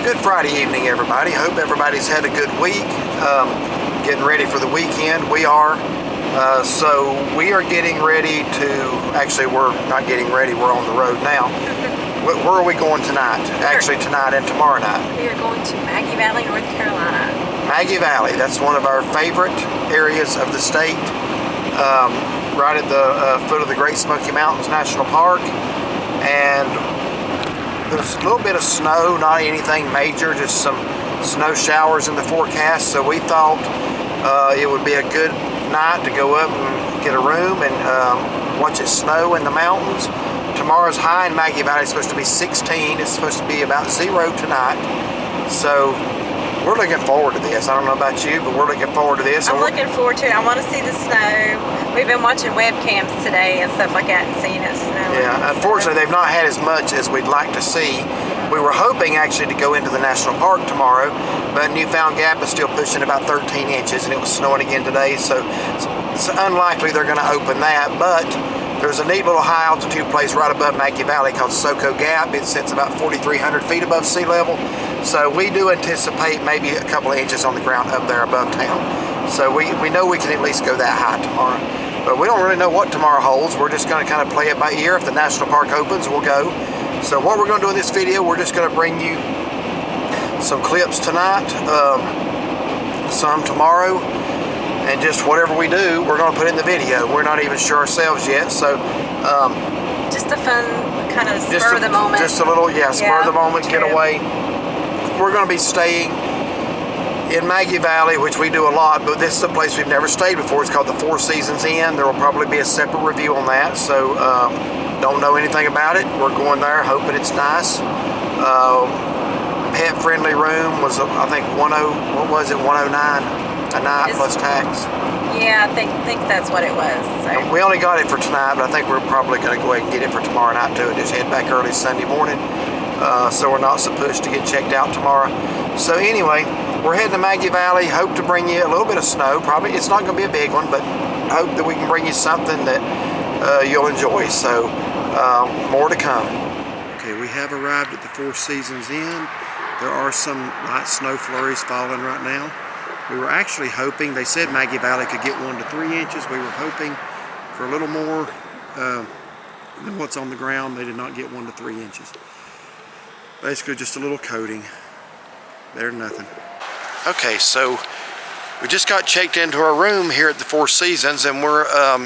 Good Friday evening, everybody. Hope everybody's had a good week. Getting ready for the weekend. We are. So we are getting ready to, actually we're not getting ready, we're on the road now. Where are we going tonight? Actually tonight and tomorrow night. We are going to Maggie Valley, North Carolina. Maggie Valley, that's one of our favorite areas of the state. Right at the foot of the Great Smoky Mountains National Park. And there's a little bit of snow, not anything major, just some snow showers in the forecast. So we thought it would be a good night to go up and get a room and watch it snow in the mountains. Tomorrow's high in Maggie Valley is supposed to be 16. It's supposed to be about 0 tonight. So we're looking forward to this. I don't know about you, but we're looking forward to this. I'm looking forward to it. I want to see the snow. We've been watching webcams today and stuff like that and seeing it snow. Yeah, unfortunately they've not had as much as we'd like to see. We were hoping actually to go into the national park tomorrow, but Newfound Gap is still pushing about 13 inches and it was snowing again today, so it's unlikely they're going to open that. But there's a neat little high altitude place right above Maggie Valley called Soco Gap. It sits about 4,300 feet above sea level. So we do anticipate maybe a couple of inches on the ground up there above town. So we know we can at least go that high tomorrow. But we don't really know what tomorrow holds. We're just going to kind of play it by ear. If the national park opens, we'll go. So what we're going to do in this video, we're just going to bring you some clips tonight, some tomorrow, and just whatever we do, we're going to put in the video. We're not even sure ourselves yet. So just a fun kind of spur of the moment. Just a little, spur of the moment getaway. We're going to be staying in Maggie Valley, which we do a lot, but this is a place we've never stayed before. It's called the Four Seasons Inn. There will probably be a separate review on that, so don't know anything about it. We're going there hoping it's nice. Pet friendly room was, I think, what was it, 109 a night plus tax. Yeah, I think that's what it was. So. We only got it for tonight, but I think we're probably going to go ahead and get it for tomorrow night too and just head back early Sunday morning. So we're not supposed to get checked out tomorrow. So anyway, we're heading to Maggie Valley. Hope to bring you a little bit of snow. Probably it's not going to be a big one, but hope that we can bring you something that you'll enjoy. So more to come. Okay, we have arrived at the Four Seasons Inn. There are some light snow flurries falling right now. We were actually hoping, they said Maggie Valley could get 1 to 3 inches. We were hoping for a little more than what's on the ground. They did not get 1 to 3 inches. Basically just a little coating. They're nothing. Okay, so we just got checked into our room here at the Four Seasons and we're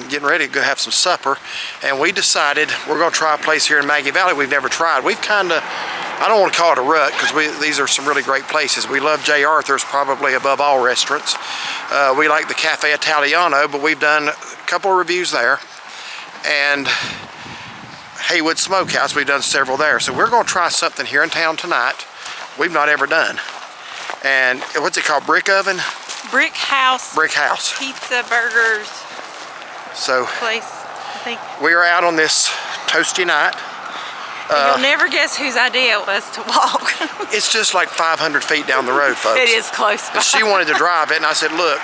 getting ready to go have some supper. And we decided we're going to try a place here in Maggie Valley we've never tried. We've kind of, I don't want to call it a rut because these are some really great places. We love J. Arthur's probably above all restaurants. We like the Cafe Italiano, but we've done a couple of reviews there. And Haywood Smokehouse, we've done several there. So we're going to try something here in town tonight we've not ever done. And what's it called? Brick oven? Brick House. Brick House. Pizza, burgers. So place, I think. We are out on this toasty night. You'll never guess whose idea it was to walk. It's just like 500 feet down the road, folks. It is close by. She wanted to drive it, and I said, look,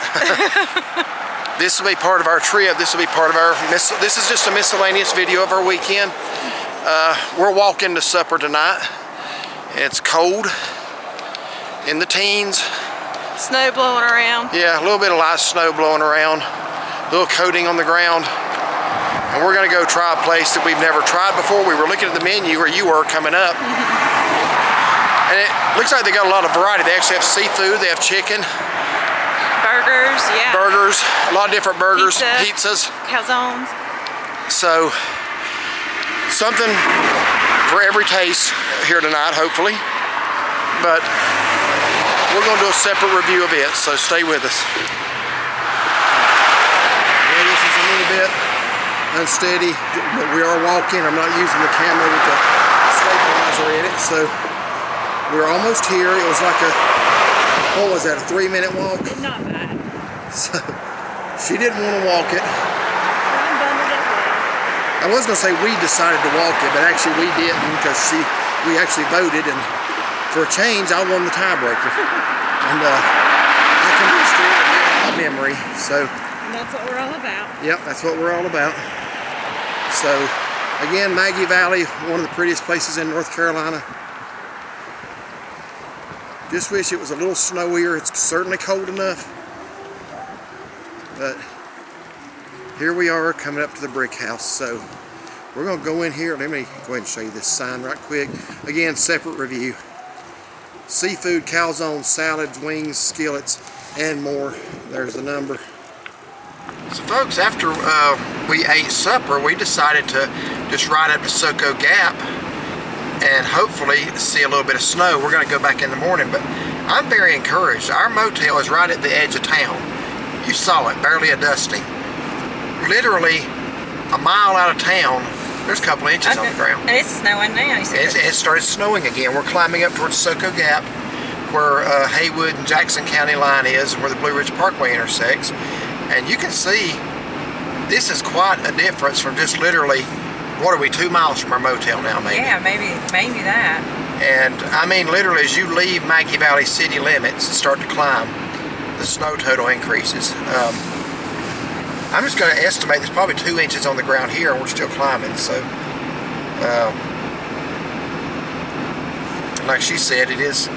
this will be part of our trip. This will be part of our, this is just a miscellaneous video of our weekend. We're walking to supper tonight. It's cold, in the teens. Snow blowing around. Yeah, a little bit of light snow blowing around. A little coating on the ground. And we're going to go try a place that we've never tried before. We were looking at the menu where you were coming up. And it looks like they got a lot of variety. They actually have seafood, they have chicken. Burgers, yeah. Burgers, a lot of different burgers, pizzas. Calzones. So, something for every taste here tonight, hopefully. But we're going to do a separate review of it, so stay with us. Yeah, this is a little bit unsteady, but we are walking. I'm not using the camera with the stabilizer in it, so we're almost here. It was like a, what was that, a 3-minute walk? Not bad. So she didn't want to walk it. I'm done with it. I was going to say we decided to walk it, but actually we didn't because we actually voted, and for a change, I won the tiebreaker. And I can be straight in my memory, so. And that's what we're all about. Yep, that's what we're all about. So, again, Maggie Valley, one of the prettiest places in North Carolina. Just wish it was a little snowier. It's certainly cold enough. But here we are coming up to the brick house. So we're going to go in here. Let me go ahead and show you this sign right quick. Again, separate review. Seafood, calzones, salads, wings, skillets, and more. There's the number. So folks, after we ate supper, we decided to just ride up to Soco Gap and hopefully see a little bit of snow. We're going to go back in the morning, but I'm very encouraged. Our motel is right at the edge of town. You saw it, barely a dusting. Literally a mile out of town, there's a couple inches on the ground. And it's snowing now. It started snowing again. We're climbing up towards Soco Gap, where Haywood and Jackson County line is, and where the Blue Ridge Parkway intersects. And you can see this is quite a difference from just literally, what are we, 2 miles from our motel now, maybe? Yeah, maybe that. And I mean, literally, as you leave Maggie Valley city limits and start to climb, the snow total increases. I'm just going to estimate there's probably 2 inches on the ground here, and we're still climbing. So, like she said, it is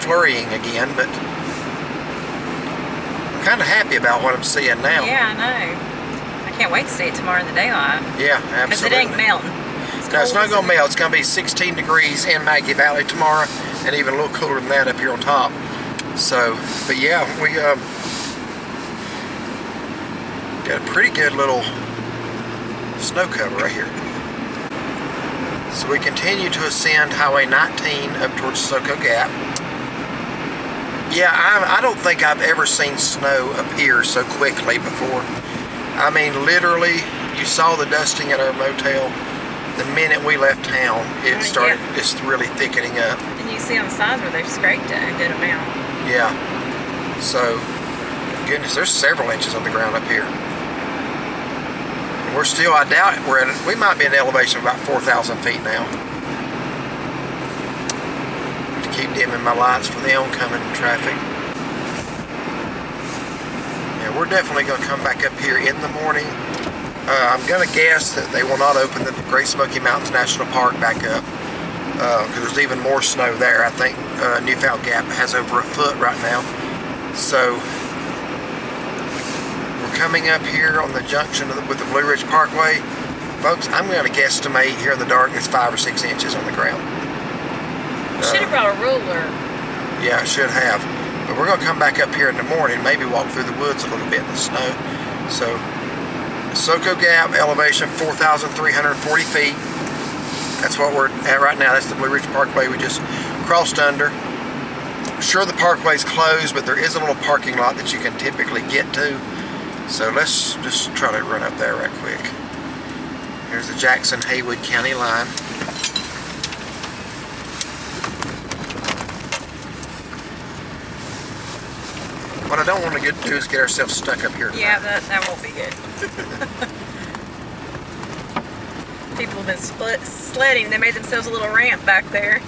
flurrying again, but I'm kind of happy about what I'm seeing now. Yeah, I know. I can't wait to see it tomorrow in the daylight. Yeah, absolutely. Because it ain't melting. No, it's not going to melt. It's going to be 16 degrees in Maggie Valley tomorrow, and even a little cooler than that up here on top. So, but yeah, we got a pretty good little snow cover right here. So we continue to ascend Highway 19 up towards Soco Gap. Yeah, I don't think I've ever seen snow appear so quickly before. I mean, literally, you saw the dusting at our motel. The minute we left town, it started just really thickening up. And you see on the sides where they've scraped a good amount. Yeah. So, goodness, there's several inches on the ground up here. And we're still, I doubt it, we might be at an elevation of about 4,000 feet now. To keep dimming my lights for the oncoming traffic. Yeah, we're definitely going to come back up here in the morning. I'm going to guess that they will not open the Great Smoky Mountains National Park back up because there's even more snow there. I think Newfound Gap has over a foot right now. So we're coming up here on the junction with the Blue Ridge Parkway. Folks, I'm going to guesstimate here in the darkness 5 or 6 inches on the ground. Should have brought a ruler. Yeah, I should have. But we're going to come back up here in the morning, maybe walk through the woods a little bit in the snow. So Soco Gap, elevation 4,340 feet. That's what we're at right now. That's the Blue Ridge Parkway we just crossed under. I'm sure the parkway's closed, but there is a little parking lot that you can typically get to. So let's just try to run up there right quick. Here's the Jackson-Haywood County line. What I don't want to do is get ourselves stuck up here tonight. Yeah, that won't be good. People have been sledding. They made themselves a little ramp back there.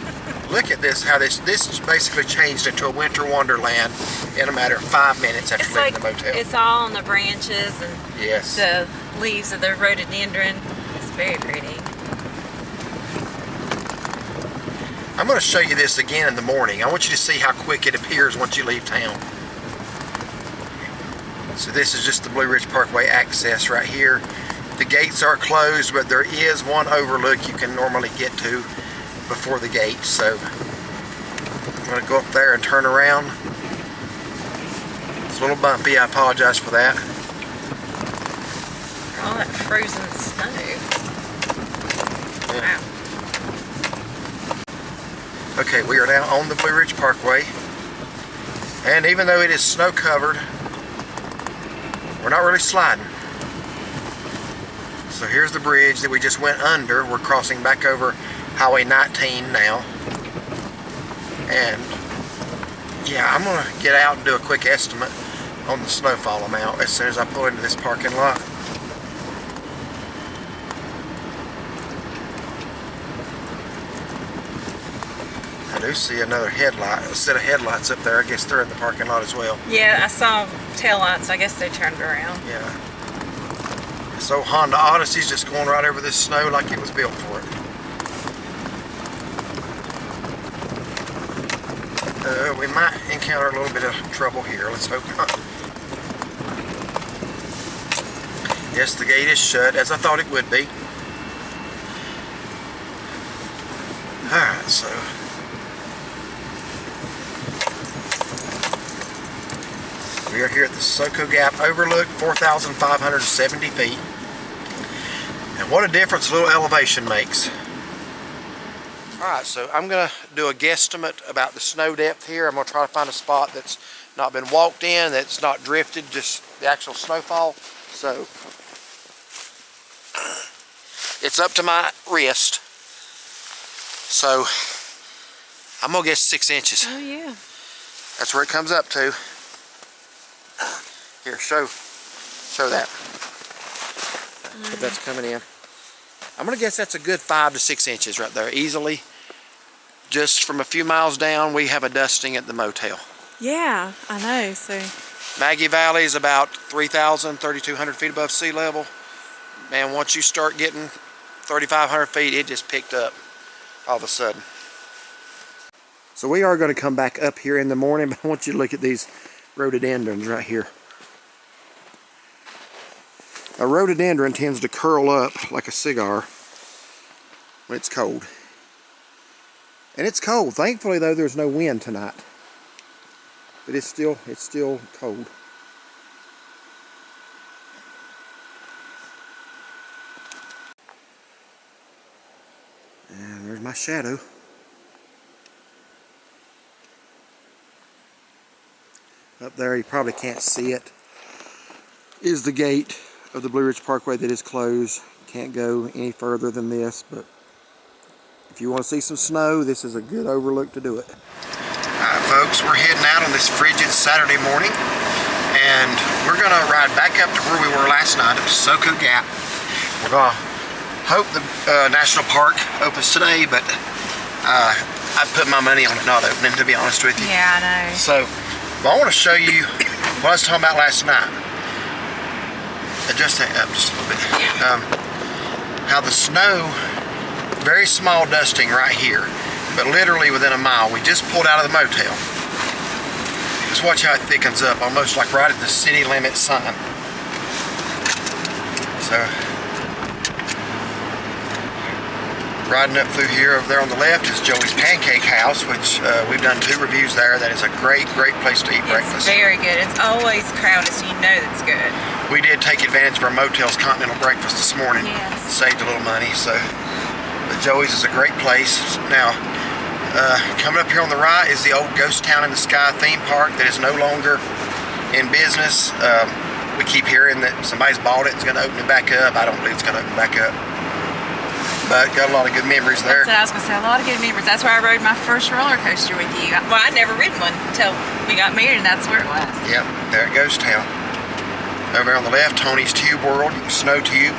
Look at this, how this basically changed into a winter wonderland in a matter of 5 minutes after leaving the motel. It's all on the branches and the leaves of the rhododendron. It's very pretty. I'm going to show you this again in the morning. I want you to see how quick it appears once you leave town. So this is just the Blue Ridge Parkway access right here. The gates are closed, but there is one overlook you can normally get to before the gate. So I'm going to go up there and turn around. It's a little bumpy. I apologize for that. All that frozen snow. Yeah. Wow. Okay, we are now on the Blue Ridge Parkway. And even though it is snow covered, we're not really sliding. So here's the bridge that we just went under. We're crossing back over Highway 19 now. And yeah, I'm gonna get out and do a quick estimate on the snowfall amount as soon as I pull into this parking lot. I do see another headlight, a set of headlights up there. I guess they're in the parking lot as well. Yeah, I saw taillights. I guess they turned around. Yeah. So Honda Odyssey's just going right over this snow like it was built for it. We might encounter a little bit of trouble here. Let's hope not. Yes, the gate is shut, as I thought it would be. Alright, so we are here at the Soco Gap Overlook, 4,570 feet. And what a difference a little elevation makes. Alright, so I'm going to do a guesstimate about the snow depth here. I'm going to try to find a spot that's not been walked in, that's not drifted, just the actual snowfall. So, it's up to my wrist. So, I'm going to guess 6 inches. Oh, yeah. That's where it comes up to. Here, show that. If that's coming in. I'm going to guess that's a good 5 to 6 inches right there, easily. Just from a few miles down, we have a dusting at the motel. Yeah, I know, so. Maggie Valley is about 3,200 feet above sea level. Man, once you start getting 3,500 feet, it just picked up all of a sudden. So we are going to come back up here in the morning, but I want you to look at these rhododendrons right here. A rhododendron tends to curl up like a cigar when it's cold. And it's cold. Thankfully, though, there's no wind tonight. But it's still cold. And there's my shadow. Up there, you probably can't see it, is the gate of the Blue Ridge Parkway that is closed. Can't go any further than this, but if you want to see some snow, this is a good overlook to do it. Alright folks, we're heading out on this frigid Saturday morning, and we're going to ride back up to where we were last night at Soco Gap. We're going to hope the National Park opens today, but I put my money on it not opening, to be honest with you. Yeah, I know. So, I want to show you what I was talking about last night. Adjust that up just a little bit. How the snow, very small dusting right here, but literally within a mile. We just pulled out of the motel. Just watch how it thickens up, almost like right at the city limit sign. So, riding up through here, over there on the left is Joey's Pancake House, which we've done 2 reviews there. That is a great place to eat breakfast. It's very good. It's always crowded, so you know it's good. We did take advantage of our motel's continental breakfast this morning. Yes. Saved a little money, so. But Joey's is a great place. Now, coming up here on the right is the old Ghost Town in the Sky theme park that is no longer in business. We keep hearing that somebody's bought it and is going to open it back up. I don't believe it's going to open back up. But got a lot of good memories there. That's what I was going to say, a lot of good memories. That's where I rode my first roller coaster with you. Well, I'd never ridden one until we got married, and that's where it was. Yep, there at Ghost Town. Over on the left, Tony's Tube World, snow tube.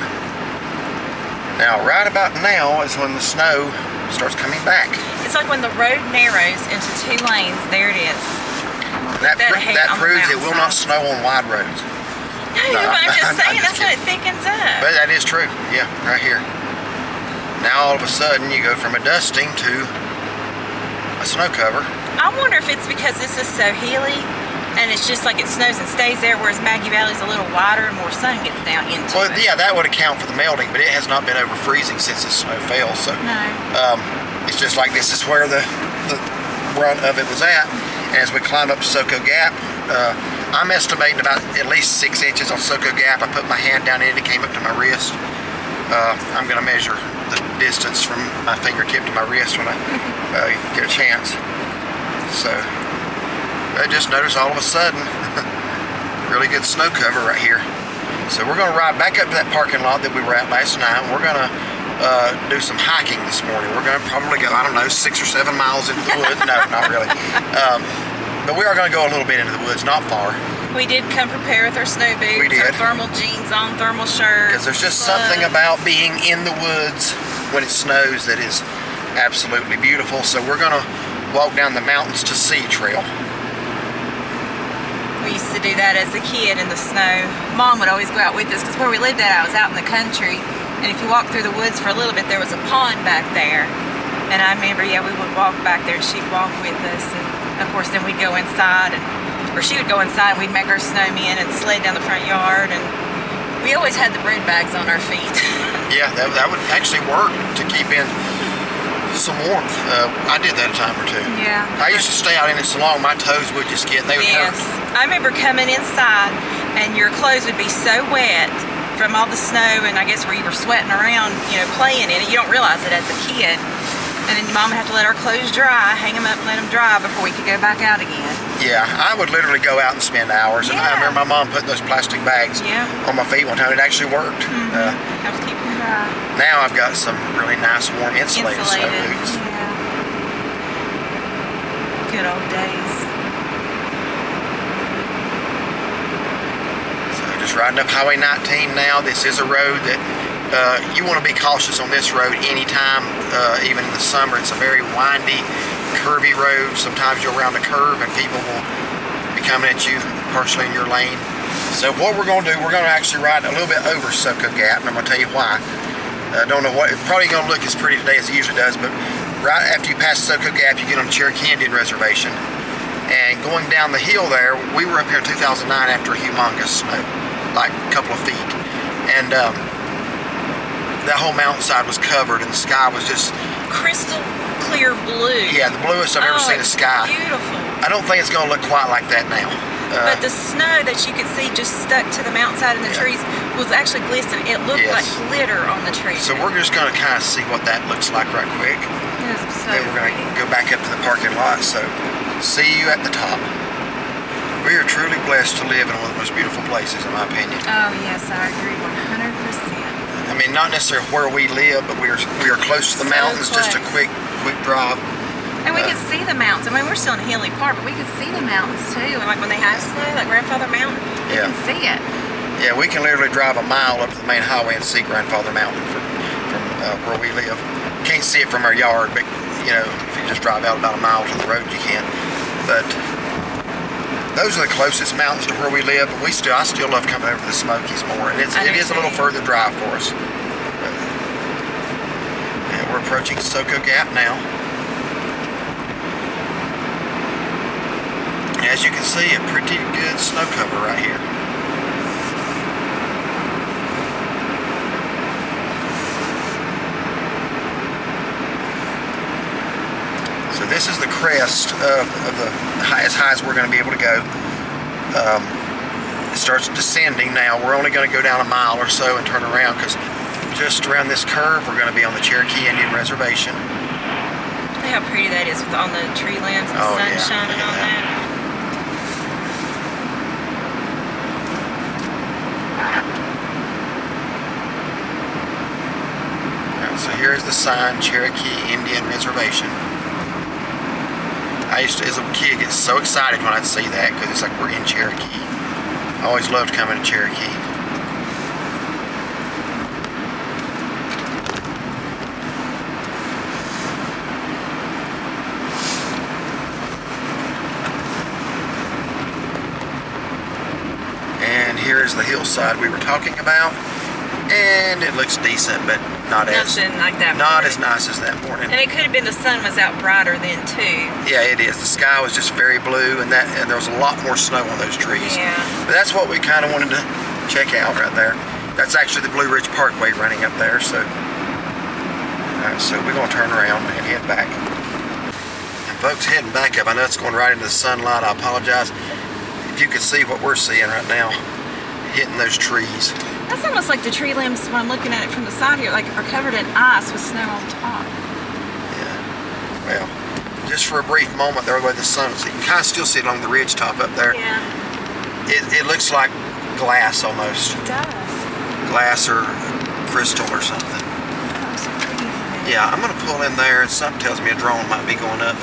Now, right about now is when the snow starts coming back. It's like when the road narrows into 2 lanes, there it is. That proves it will not snow on wide roads. No, but I'm just saying, that's when it thickens up. But that is true, yeah, right here. Now all of a sudden you go from a dusting to a snow cover. I wonder if it's because this is so hilly and it's just like it snows and stays there, whereas Maggie Valley's a little wider and more sun gets down into it. Yeah, that would account for the melting, but it has not been over freezing since the snow fell. So no. It's just like this is where the brunt of it was at. And as we climb up to Soco Gap, I'm estimating about at least 6 inches on Soco Gap. I put my hand down in it, it came up to my wrist. I'm going to measure the distance from my fingertip to my wrist when I get a chance. So I just noticed all of a sudden really good snow cover right here. So we're going to ride back up to that parking lot that we were at last night. We're going to do some hiking this morning. We're going to probably go, I don't know, 6 or 7 miles into the woods. No, not really. But we are going to go a little bit into the woods, not far. We did come prepared with our snow boots, We did. our thermal jeans on, thermal shirts. Because there's just something about being in the woods when it snows that is absolutely beautiful. So we're going to walk down the Mountains to Sea trail. We used to do that as a kid in the snow. Mom would always go out with us because where we lived at, I was out in the country. And if you walked through the woods for a little bit, there was a pond back there. And I remember, yeah, we would walk back there and she'd walk with us. And Of course, then we'd go inside, or she would go inside, and we'd make our snowmen and sled down the front yard, and we always had the bread bags on our feet. Yeah, that would actually work to keep in some warmth. I did that a time or two. Yeah. I used to stay out in it so long my toes would just get, they would hurt. I remember coming inside and your clothes would be so wet from all the snow, and I guess where you were sweating around, you know, playing in it. You don't realize it as a kid. And then your mom would have to let our clothes dry, hang them up and let them dry before we could go back out again. Yeah, I would literally go out and spend hours. And I remember my mom putting those plastic bags on my feet one time. It actually worked. Helps keep them dry. Now I've got some really nice warm insulated snow boots. Yeah. Good old days. So just riding up Highway 19 now. This is a road that you want to be cautious on this road anytime, even in the summer. It's a very windy, curvy road. Sometimes you'll round a curve and people will be coming at you partially in your lane. So what we're going to do, we're going to actually ride a little bit over Soco Gap, and I'm going to tell you why. I don't know what, it's probably going to look as pretty today as it usually does, but right after you pass Soco Gap, you get on the Cherokee Indian Reservation. And going down the hill there, we were up here in 2009 after a humongous snow, like a couple of feet. And that whole mountainside was covered and the sky was just crystal clear blue. Yeah, the bluest I've ever seen the sky. Beautiful. I don't think it's going to look quite like that now. But the snow that you could see just stuck to the mountainside and the trees was actually glistening. It looked like glitter on the trees. So we're just going to kind of see what that looks like right quick. Then we're going to go back up to the parking lot. So see you at the top. We are truly blessed to live in one of the most beautiful places, in my opinion. Oh yes, I agree 100%. I mean, not necessarily where we live, but we are close to the mountains. Close. Just a quick drive. And we could see the mountains. I mean, we're still in Healy Park, but we could see the mountains too. And like when they have snow, like Grandfather Mountain, you can see it. Yeah, we can literally drive a mile up to the main highway and see Grandfather Mountain from where we live. Can't see it from our yard, but you know, if you just drive out about a mile to the road, you can. But those are the closest mountains to where we live. But I still love coming over to the Smokies more, and it is a little further drive for us. And we're approaching Soco Gap now. As you can see, a pretty good snow cover right here. So this is the crest of the as high as we're going to be able to go. It starts descending now. We're only going to go down a mile or so and turn around because just around this curve we're going to be on the Cherokee Indian Reservation. Look how pretty that is with all the tree limbs and the sun shining on that. So here's the sign, Cherokee Indian Reservation. I used to, as a kid, get so excited when I'd see that because it's like we're in Cherokee. I always loved coming to Cherokee. And here's the hillside we were talking about. And it looks decent, but not as nice as that morning. And it could have been the sun was out brighter then too. Yeah, it is. The sky was just very blue, and there was a lot more snow on those trees. Yeah. But that's what we kind of wanted to check out right there. That's actually the Blue Ridge Parkway running up there. So, so we're going to turn around and head back. And folks, heading back up. I know it's going right into the sunlight. I apologize. If you could see what we're seeing right now, hitting those trees. That's almost like the tree limbs when I'm looking at it from the side here, like are covered in ice with snow on top. Yeah. Well, just for a brief moment there where the sun was, you can kind of still see it along the ridge top up there. Yeah. It looks like glass almost. It does. Glass or crystal or something. Oh, so pretty. Yeah, I'm going to pull in there and something tells me a drone might be going up.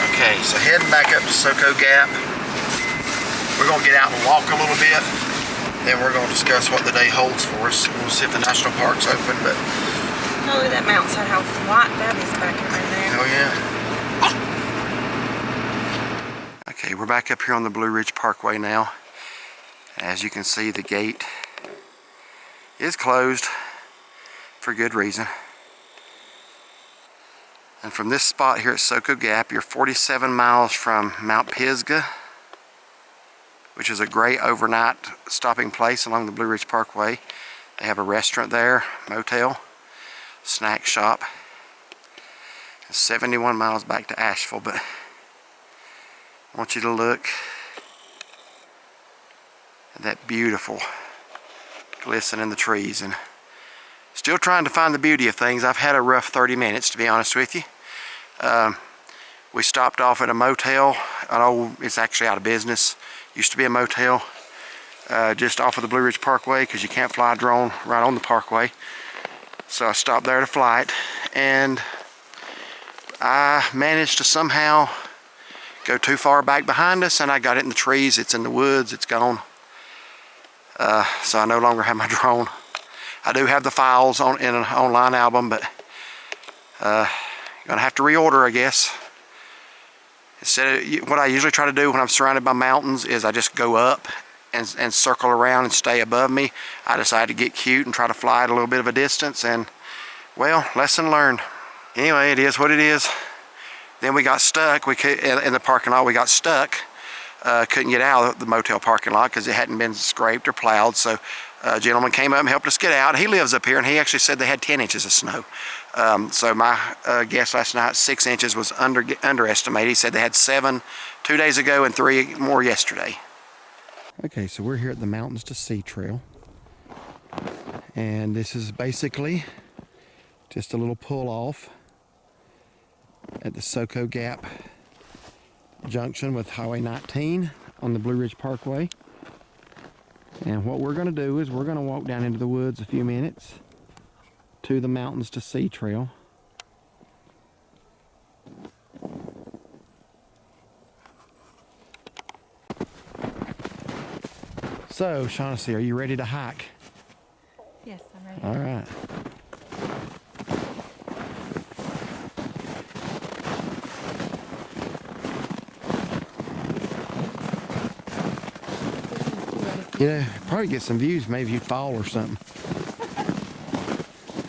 Okay, so heading back up to Soco Gap. We're going to get out and walk a little bit. Then we're going to discuss what the day holds for us. We'll see if the national park's open, but... Oh, look at that mountainside, how white that is back in there. Oh, yeah. Okay, we're back up here on the Blue Ridge Parkway now. As you can see, the gate is closed for good reason. And from this spot here at Soco Gap, you're 47 miles from Mount Pisgah, which is a great overnight stopping place along the Blue Ridge Parkway. They have a restaurant there, motel, snack shop. 71 miles back to Asheville, but I want you to look at that beautiful glisten in the trees, and still trying to find the beauty of things. I've had a rough 30 minutes, to be honest with you. We stopped off at a motel. I know it's actually out of business. Used to be a motel just off of the Blue Ridge Parkway, because you can't fly a drone right on the parkway. So I stopped there to fly it, and I managed to somehow go too far back behind us, and I got it in the trees. It's in the woods. It's gone. So I no longer have my drone. I do have the files in an online album, but gonna have to reorder, I guess. Instead of, what I usually try to do when I'm surrounded by mountains is I just go up and circle around and stay above me. I decided to get cute and try to fly at a little bit of a distance, and well, lesson learned. Anyway, it is what it is. Then we got stuck. We could, in the parking lot. We got stuck. Couldn't get out of the motel parking lot because it hadn't been scraped or plowed. So a gentleman came up and helped us get out. He lives up here, and he actually said they had 10 inches of snow. So my guess last night, 6 inches was underestimated. He said they had 7 2 days ago and 3 more yesterday. Okay, so we're here at the Mountains to Sea Trail, and this is basically just a little pull off at the Soco Gap junction with Highway 19 on the Blue Ridge Parkway. And what we're going to do is we're going to walk down into the woods a few minutes to the Mountains to Sea Trail. So, Shaughnessy, are you ready to hike? Yes, I'm ready. All right. You know, probably get some views, maybe you fall or something.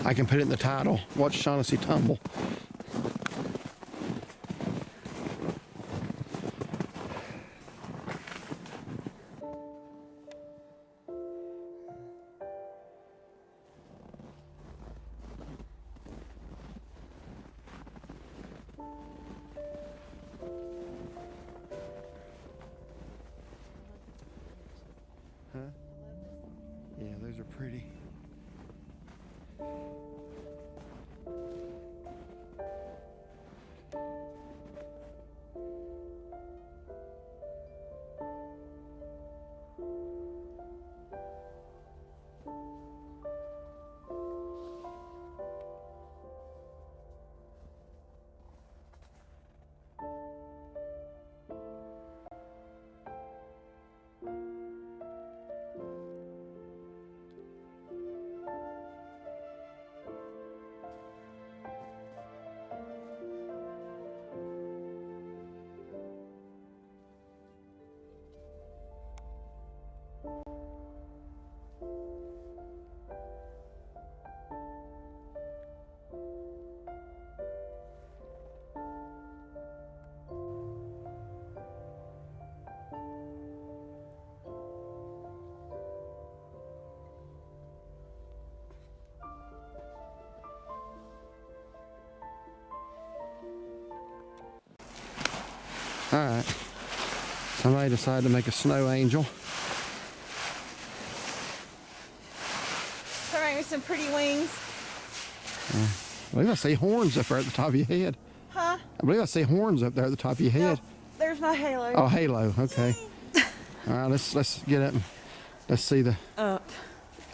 I can put it in the title, Watch Shaughnessy Tumble. Huh? Yeah, those are pretty. All right, somebody decided to make a snow angel. Throwing some pretty wings. I believe I see horns up there at the top of your head. Huh? I believe I see horns up there at the top of your head. No, there's my halo. Oh, halo, okay. All right, let's get up and let's see the... Up.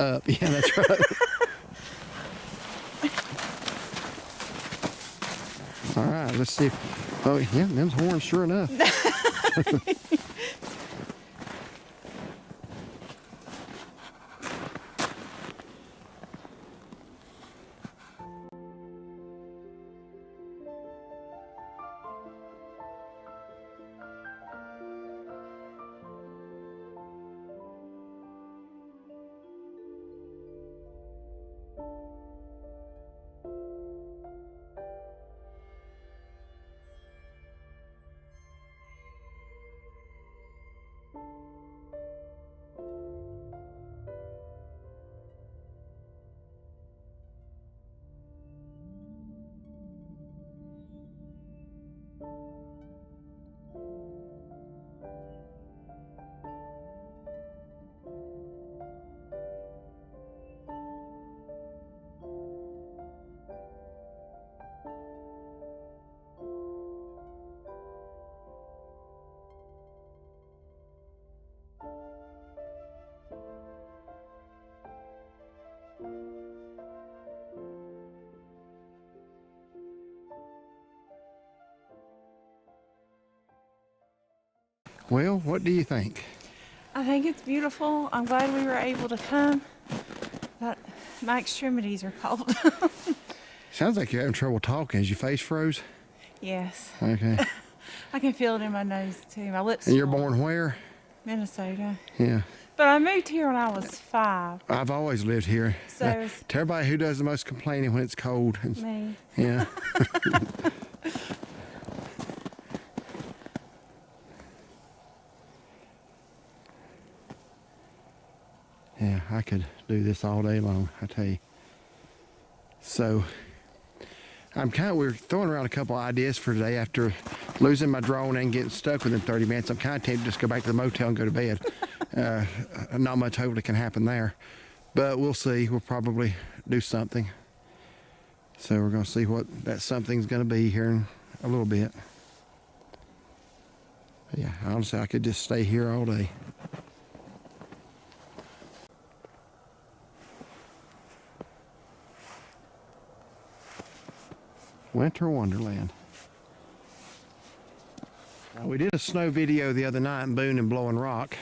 Up, yeah, that's right. All right, let's see. Oh, yeah, them's horns, sure enough. Well, what do you think? I think it's beautiful. I'm glad we were able to come, but my extremities are cold. Sounds like you're having trouble talking. Has your face froze? Yes. Okay. I can feel it in my nose too. My lips. And you're swell. born where? Minnesota. Yeah. But I moved here when I was 5. I've always lived here. So it's To everybody who does the most complaining when it's cold. me. Yeah. Yeah, I could do this all day long, I tell you. So, we're throwing around a couple ideas for today after losing my drone and getting stuck within 30 minutes. I'm kind of tempted to just go back to the motel and go to bed. Not much hopefully can happen there, but we'll see. We'll probably do something. So we're going to see what that something's going to be here in a little bit. But yeah, honestly, I could just stay here all day. Winter Wonderland. Now, we did a snow video the other night in Boone and Blowing Rock.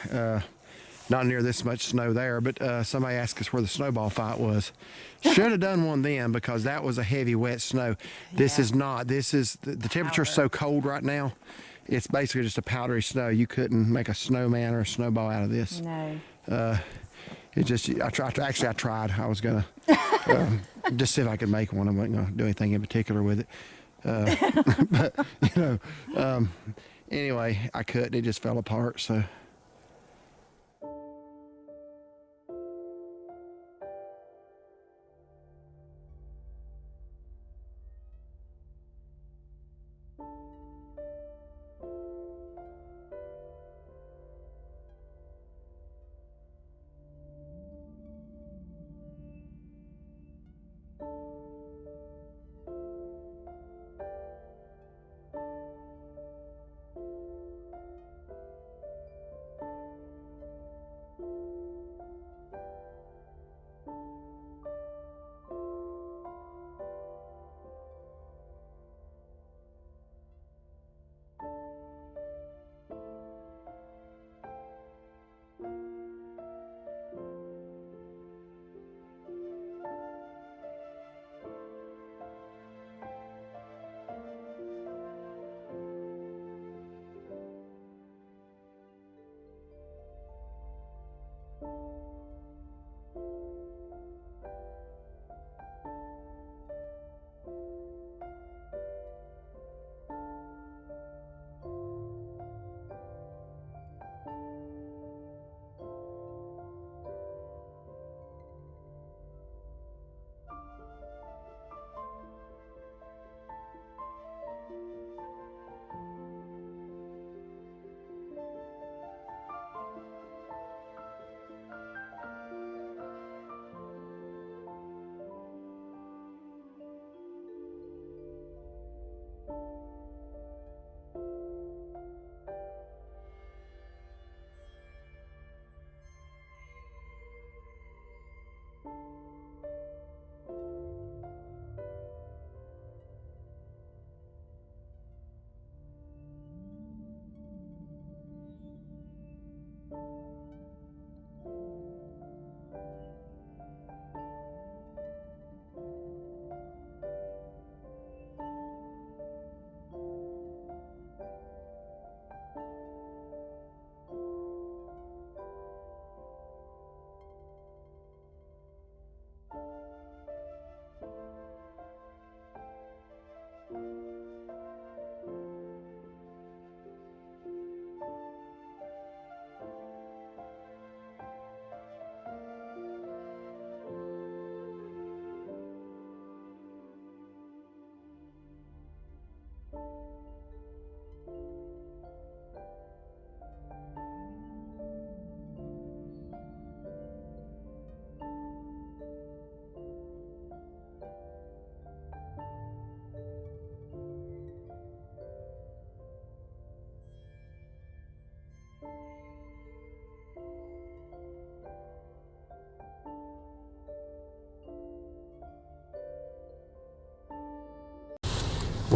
Not near this much snow there, but somebody asked us where the snowball fight was. Should have done one then because that was a heavy, wet snow. This is not. This is, the temperature's so cold right now. It's basically just a powdery snow. You couldn't make a snowman or a snowball out of this. No. It just, I tried. I was gonna just see if I could make one. I wasn't gonna do anything in particular with it. But, anyway, I couldn't. It just fell apart, so.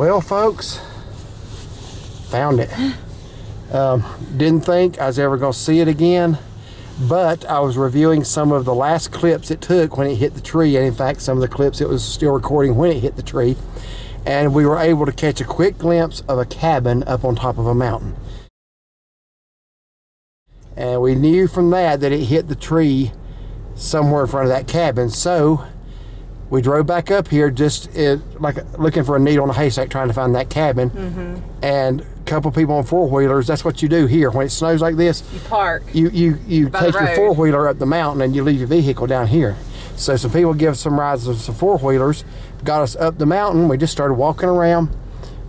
Well, folks, found it. Didn't think I was ever going to see it again, but I was reviewing some of the last clips it took when it hit the tree, and in fact some of the clips it was still recording when it hit the tree, and we were able to catch a quick glimpse of a cabin up on top of a mountain. And we knew from that it hit the tree somewhere in front of that cabin, so we drove back up here just like looking for a needle in a haystack, trying to find that cabin. And a couple people on four-wheelers, that's what you do here when it snows like this. You park. You take your four-wheeler up the mountain and you leave your vehicle down here. So some people give us some rides of some four-wheelers, got us up the mountain. We just started walking around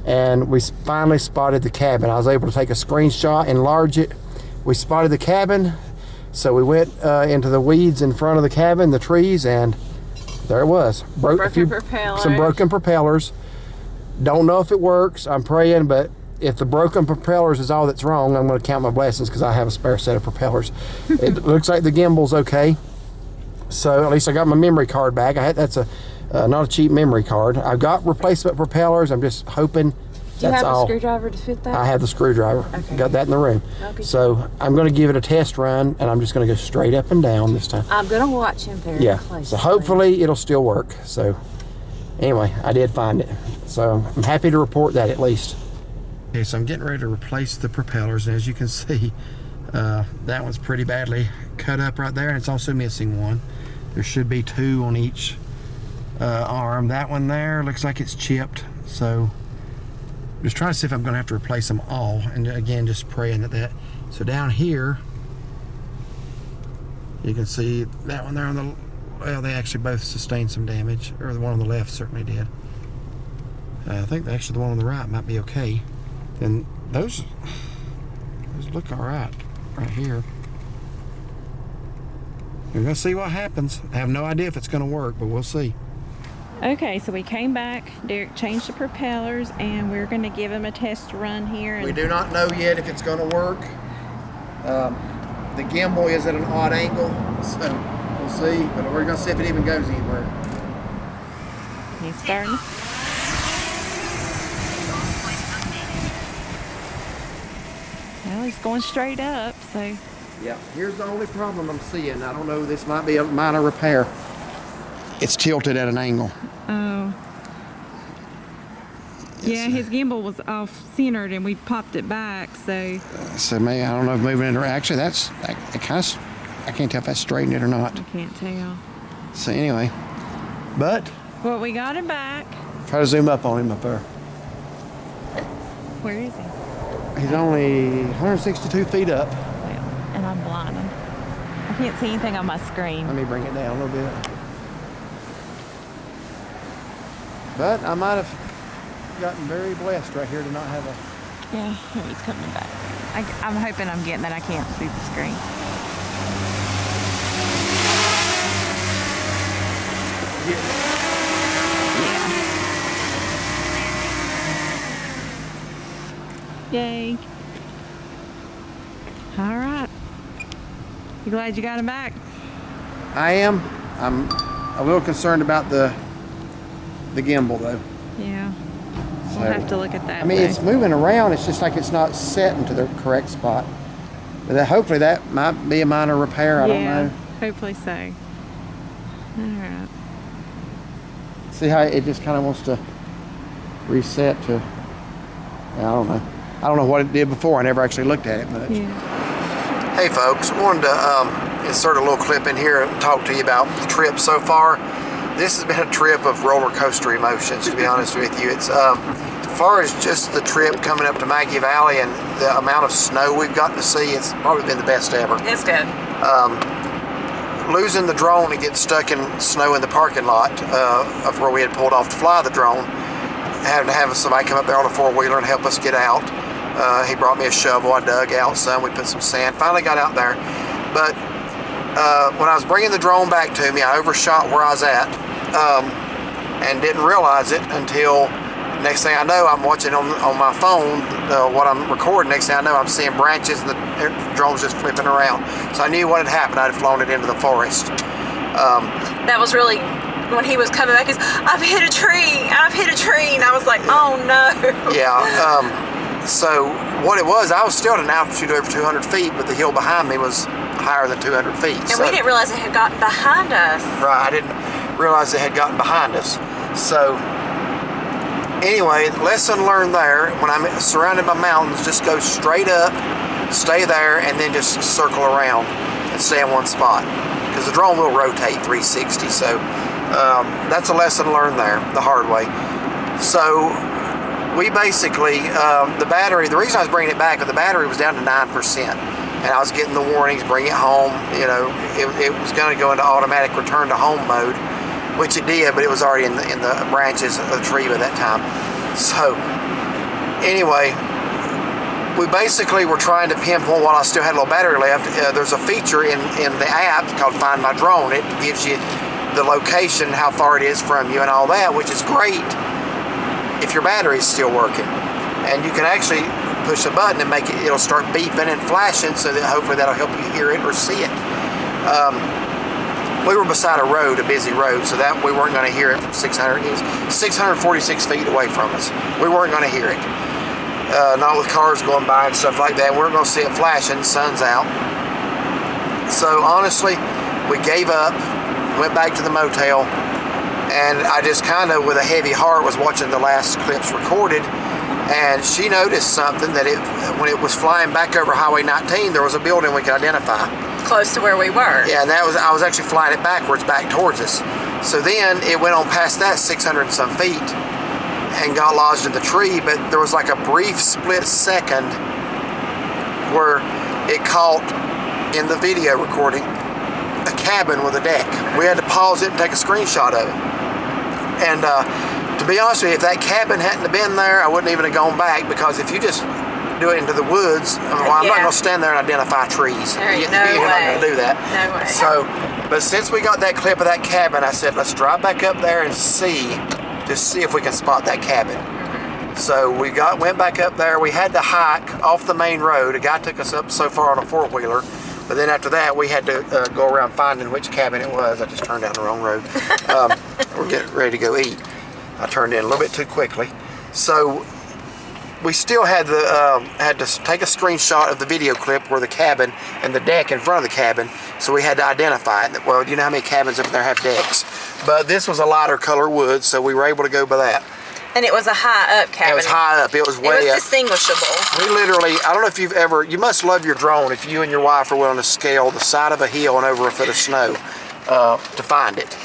and we finally spotted the cabin. I was able to take a screenshot, enlarge it. We spotted the cabin, so we went into the weeds in front of the cabin, the trees, and there it was. Some broken propellers. Don't know if it works. I'm praying, but if the broken propellers is all that's wrong, I'm going to count my blessings because I have a spare set of propellers. It looks like the gimbal's okay. So at least I got my memory card back. That's not a cheap memory card. I've got replacement propellers. I'm just hoping Do you have a screwdriver to fit that? I have the screwdriver. Okay. Got that in the room. So I'm going to give it a test run, and I'm just going to go straight up and down this time. I'm going to watch him very closely. So hopefully it'll still work. So anyway, I did find it. So I'm happy to report that at least. Okay, so I'm getting ready to replace the propellers, and as you can see, that one's pretty badly cut up right there, and it's also missing one. There should be two on each arm. That one there looks like it's chipped, so just trying to see if I'm going to have to replace them all, and again just praying that so down here you can see that one there on the, well, they actually both sustained some damage, or the one on the left certainly did. I think actually the one on the right might be okay. And those look all right here. We're gonna see what happens. I have no idea if it's gonna work, but we'll see. Okay, so we came back, Derek changed the propellers, and we're going to give him a test run here. We do not know yet if it's going to work. The gimbal is at an odd angle, so we'll see, but we're going to see if it even goes anywhere. He's starting. Well, he's going straight up, so. Yeah, here's the only problem I'm seeing. I don't know, this might be a minor repair. It's tilted at an angle. Oh. Yeah, his gimbal was off-centered and we popped it back, so. So maybe, I don't know if moving it, or actually that's, I can't tell if that's straightened it or not. I can't tell. So anyway, but. Well, we got him back. Try to zoom up on him up there. Where is he? He's only 162 feet up. Well, and I'm blind. I can't see anything on my screen. Let me bring it down a little bit. But I might have gotten very blessed right here to not have a... Yeah, here he's coming back. I'm hoping I'm getting that. I can't see the screen. Yeah. Yay. All right. You glad you got him back? I am. I'm a little concerned about the gimbal though. Yeah. So, We'll have to look at that. I mean, it's moving around. It's just like it's not set into the correct spot. But hopefully that might be a minor repair. I don't know. Hopefully so. All right. See how it just kind of wants to reset to, I don't know. I don't know what it did before. I never actually looked at it much. Yeah. Hey folks, wanted to insert a little clip in here and talk to you about the trip so far. This has been a trip of roller coaster emotions, to be honest with you. It's as far as just the trip coming up to Maggie Valley and the amount of snow we've gotten to see, it's probably been the best ever. It's good. Losing the drone and getting stuck in snow in the parking lot of where we had pulled off to fly the drone, having to have somebody come up there on a four-wheeler and help us get out. He brought me a shovel. I dug out some. We put some sand. Finally got out there. But when I was bringing the drone back to me, I overshot where I was at and didn't realize it until next thing I know, I'm watching on my phone what I'm recording. Next thing I know, I'm seeing branches and the drone's just flipping around. So I knew what had happened. I'd flown it into the forest. That was really when he was coming back, he's, I've hit a tree, and I was like, oh no. Yeah. So what it was, I was still at an altitude of over 200 feet, but the hill behind me was higher than 200 feet. And we didn't realize it had gotten behind us. Right, I didn't realize it had gotten behind us. So anyway, lesson learned there, when I'm surrounded by mountains, just go straight up, stay there, and then just circle around and stay in one spot. Because the drone will rotate 360, so that's a lesson learned there, the hard way. So we basically, the battery, the reason I was bringing it back, the battery was down to 9%. And I was getting the warnings, bring it home, you know, it was going to go into automatic return to home mode, which it did, but it was already in the branches of the tree by that time. So anyway, we basically were trying to pinpoint while I still had a little battery left. There's a feature in the app called Find My Drone. It gives you the location, how far it is from you and all that, which is great if your battery is still working. And you can actually push a button and make it'll start beeping and flashing, so that hopefully that'll help you hear it or see it. We were beside a road, a busy road, so that we weren't going to hear it from 646 feet away from us. We weren't going to hear it. Not with cars going by and stuff like that. We weren't going to see it flashing, sun's out. So honestly, we gave up, went back to the motel, and I just kind of, with a heavy heart, was watching the last clips recorded, and she noticed something, that when it was flying back over Highway 19, there was a building we could identify. Close to where we were. Yeah, and I was actually flying it backwards, back towards us. So then it went on past that 600 and some feet and got lodged in the tree, but there was like a brief split second where it caught, in the video recording, a cabin with a deck. We had to pause it and take a screenshot of it. And to be honest with you, if that cabin hadn't have been there, I wouldn't even have gone back, because if you just do it into the woods, I'm not going to stand there and identify trees. You're not going to do that. No way. So, but since we got that clip of that cabin, I said, let's drive back up there and just see if we can spot that cabin. So we went back up there. We had to hike off the main road. A guy took us up so far on a four-wheeler, but then after that we had to go around finding which cabin it was. I just turned down the wrong road. We're getting ready to go eat. I turned in a little bit too quickly. So we still had to take a screenshot of the video clip where the cabin and the deck in front of the cabin, so we had to identify it. Well, you know how many cabins up there have decks, but this was a lighter color wood, so we were able to go by that. And it was a high up cabin. It was high up. It was way up. It was distinguishable. We literally, I don't know if you must love your drone if you and your wife are willing to scale the side of a hill and over a foot of snow to find it.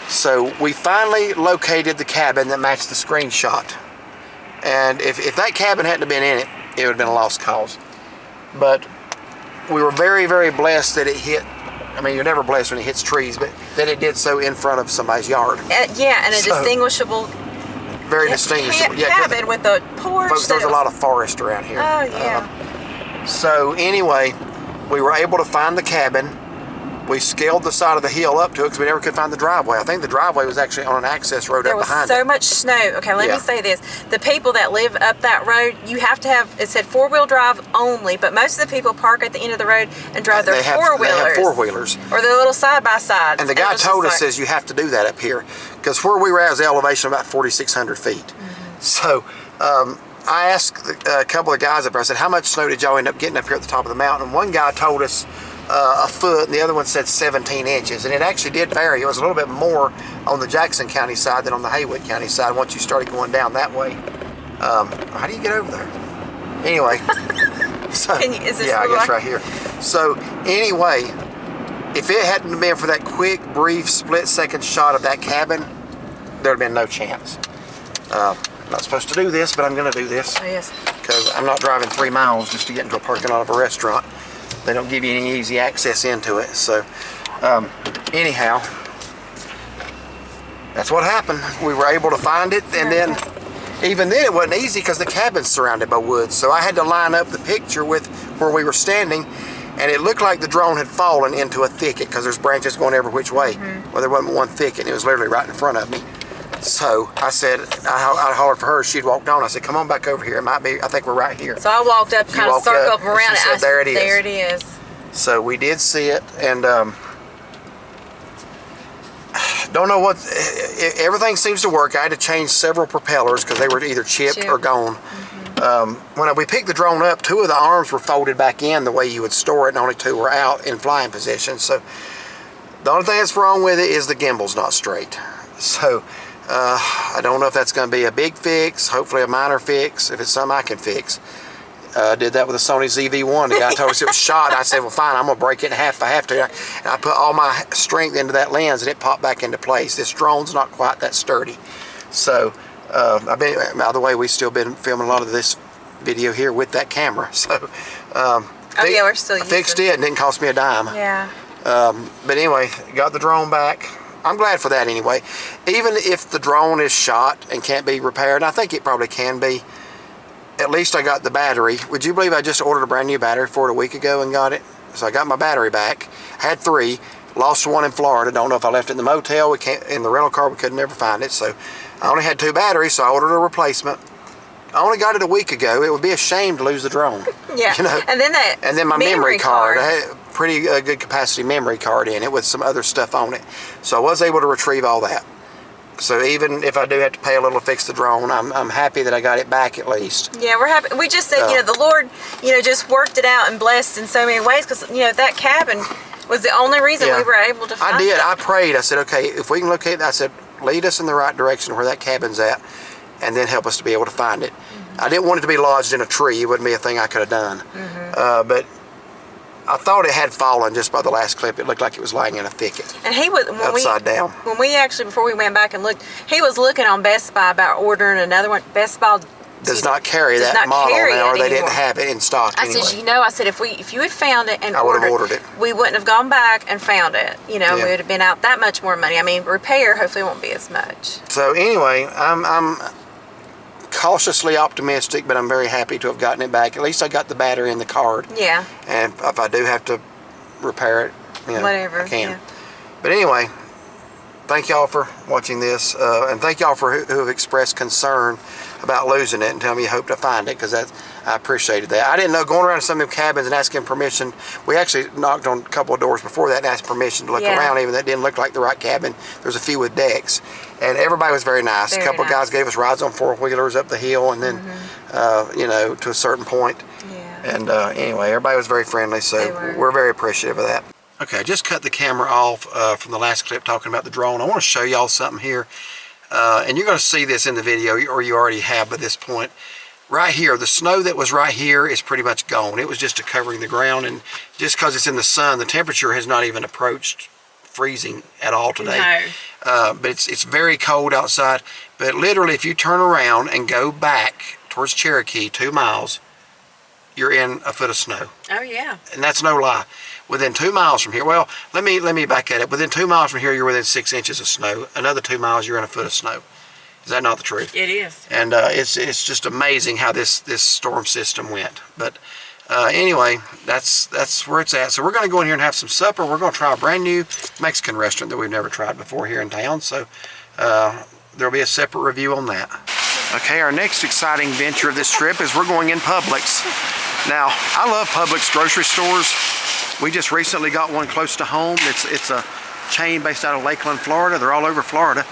So we finally located the cabin that matched the screenshot. And if that cabin hadn't been in it, it would have been a lost cause. But we were very, very blessed that it hit. I mean, you're never blessed when it hits trees, but that it did so in front of somebody's yard. Yeah, and a distinguishable, very distinguishable cabin with a porch. Folks, there's a lot of forest around here. Oh, yeah. So anyway, we were able to find the cabin. We scaled the side of the hill up to it because we never could find the driveway. I think the driveway was actually on an access road up behind it. There was so much snow. Okay, let me say this. The people that live up that road, you have to have, it said four-wheel drive only, but most of the people park at the end of the road and drive their four-wheelers. They have four-wheelers. Or their little side-by-sides. And the guy told us, says you have to do that up here, because where we were at was the elevation of about 4,600 feet. Mm-hmm. So I asked a couple of guys up there, I said, how much snow did y'all end up getting up here at the top of the mountain? And one guy told us a foot, and the other one said 17 inches. And it actually did vary. It was a little bit more on the Jackson County side than on the Haywood County side once you started going down that way. How do you get over there? Anyway. So, I guess right here. So anyway, if it hadn't been for that quick, brief, split-second shot of that cabin, there'd have been no chance. I'm not supposed to do this, but I'm going to do this. Oh, yes. Because I'm not driving 3 miles just to get into a parking lot of a restaurant. They don't give you any easy access into it. So anyhow, that's what happened. We were able to find it, and then even then it wasn't easy because the cabin's surrounded by woods. So I had to line up the picture with where we were standing, and it looked like the drone had fallen into a thicket because there's branches going every which way. Mm-hmm. Well, there wasn't one thicket. It was literally right in front of me. So I said, I hollered for her. She'd walked on. I said, come on back over here. It might be, I think we're right here. So I walked up, kind of circled around it. She said, there it is. There it is. So we did see it, and Don't know what, everything seems to work. I had to change several propellers because they were either chipped or gone. When we picked the drone up, 2 of the arms were folded back in the way you would store it, and only 2 were out in flying position. So the only thing that's wrong with it is the gimbal's not straight. So I don't know if that's going to be a big fix, hopefully a minor fix, if it's something I can fix. I did that with a Sony ZV-1. The guy told us it was shot. I said, well, fine, I'm going to break it in half if I have to. And I put all my strength into that lens, and it popped back into place. This drone's not quite that sturdy. So, by the way, we've still been filming a lot of this video here with that camera. So, yeah, we're still using it. Fixed it, and didn't cost me a dime. Yeah. But anyway, got the drone back. I'm glad for that anyway. Even if the drone is shot and can't be repaired, I think it probably can be, at least I got the battery. Would you believe I just ordered a brand new battery for it a week ago and got it? So I got my battery back. I had 3, lost 1 in Florida. Don't know if I left it in the motel. We can't, in the rental car, we could never find it. So I only had 2 batteries, so I ordered a replacement. I only got it a week ago. It would be a shame to lose the drone. Yeah, you know? and then my memory card. I had a pretty good capacity memory card in it with some other stuff on it. So I was able to retrieve all that. So even if I do have to pay a little to fix the drone, I'm happy that I got it back at least. Yeah, we're happy. We just said, the Lord, just worked it out and blessed in so many ways, because, that cabin was the only reason we were able to find it. I did. I prayed. I said, okay, if we can locate, I said, lead us in the right direction where that cabin's at, and then help us to be able to find it. I didn't want it to be lodged in a tree. It wouldn't be a thing I could have done. But I thought it had fallen just by the last clip. It looked like it was lying in a thicket. And he was upside down. When we actually, before we went back and looked, he was looking on Best Buy about ordering another one. Best Buy does not carry that model now, or they didn't have it in stock. I said, if you had found it and I would have ordered it, we wouldn't have gone back and found it. We would have been out that much more money. I mean, repair hopefully won't be as much. So anyway, I'm cautiously optimistic, but I'm very happy to have gotten it back. At least I got the battery in the card. Yeah. And if I do have to repair it, whatever, I can. Yeah. But anyway, thank y'all for watching this, and thank y'all for who have expressed concern about losing it and telling me you hope to find it, because I appreciated that. I didn't know, going around to some of them cabins and asking permission. We actually knocked on a couple of doors before that and asked permission to look around, even though it didn't look like the right cabin. There's a few with decks, and everybody was very nice. A couple of guys gave us rides on 4-wheelers up the hill, and then to a certain point. Yeah. And anyway, everybody was very friendly, so we're very appreciative of that. Okay, I just cut the camera off from the last clip talking about the drone. I want to show y'all something here. And you're going to see this in the video, or you already have by this point. Right here, the snow that was right here is pretty much gone. It was just covering the ground, and just because it's in the sun, the temperature has not even approached freezing at all today. No. But it's very cold outside. But literally, if you turn around and go back towards Cherokee 2 miles, you're in a foot of snow. Oh yeah. And that's no lie. Within 2 miles from here, well, let me back at it. Within 2 miles from here, you're within 6 inches of snow. Another 2 miles, you're in a foot of snow. Is that not the truth? It is. And it's just amazing how this storm system went. But anyway, that's where it's at. So we're going to go in here and have some supper. We're going to try a brand new Mexican restaurant that we've never tried before here in town. So there'll be a separate review on that. Okay, our next exciting venture of this trip is we're going in Publix. Now, I love Publix grocery stores. We just recently got one close to home. It's a chain based out of Lakeland, Florida. They're all over Florida.